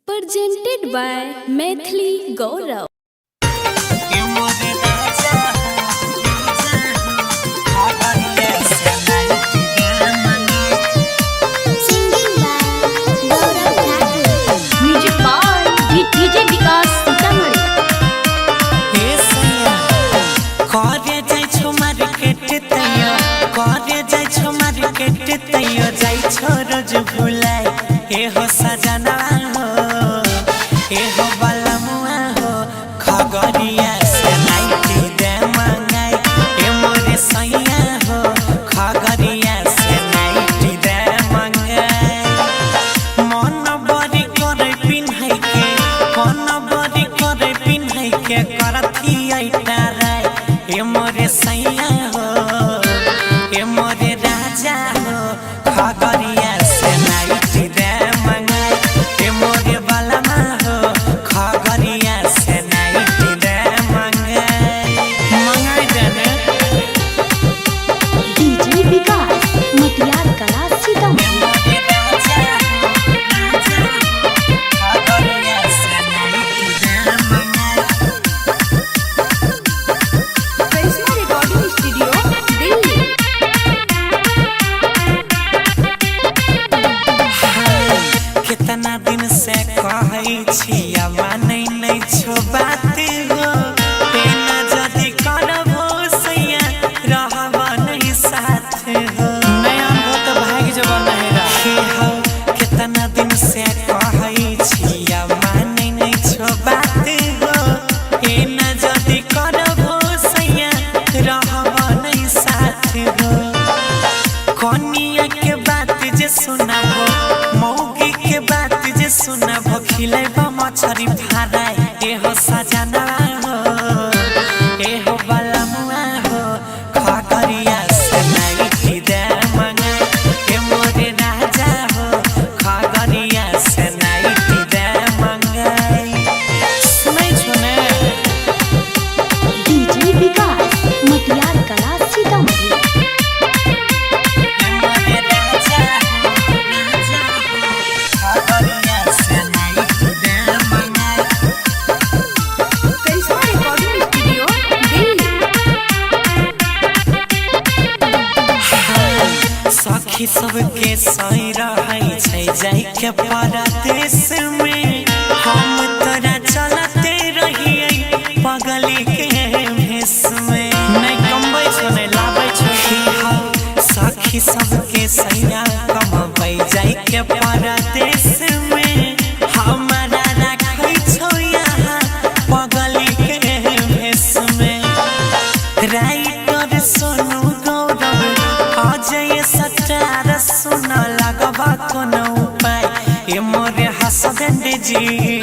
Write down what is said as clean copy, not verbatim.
Presented by Maithili Gaurav. सजना हो ए हो बलमुआ हो खगरिया से नाइटी दे मंगाई ए मोरे सैया हो खगरिया से नाइटी दे मंगाई मन बड़ी करे पिन्है के मन बड़ी करे पिन्है के करथी आइटा रे ए मोरे सैया हो ए मोरे राजा हो खगरिया से नाइटी दे कितना दिन से कहै छिया मानै नै छो बात हो तेना जदी करबो सैया रहब नै साथ हो नया बहुत भाग जब नहीं रहे हो कितना दिन से कहै छिया मानै नै छो बात हो तेना जदी करबो सैया रहब नै साथ हो कनिया के बात जे सुनाबो मौगी के बात जे सुनाबो खिलेबो मछरी फ्राई ए हो सजना हो ए हो बलमुआ हो खगरिया से नाइटी दे मंगाई ए मोरे राजा हो खगरिया से नाइटी दे मंगाई सुनै छो ने डीजे विकास मटियार कला सीतामढ़ी। सखी सबके सही रहै छै जाय के परदेश में हम तोरा चलते रहिए पगली के भेष में नहीं कमबै छो नहीं लाबै छो सखी सबके सैया कमबै जाय के परदेश में हमारा रखै छो यहाँ पगली के भेष में राइटर सोनू गौरव अजय सटार सुन लगबा कोनो उपाय ए मोरे हसबैंड जी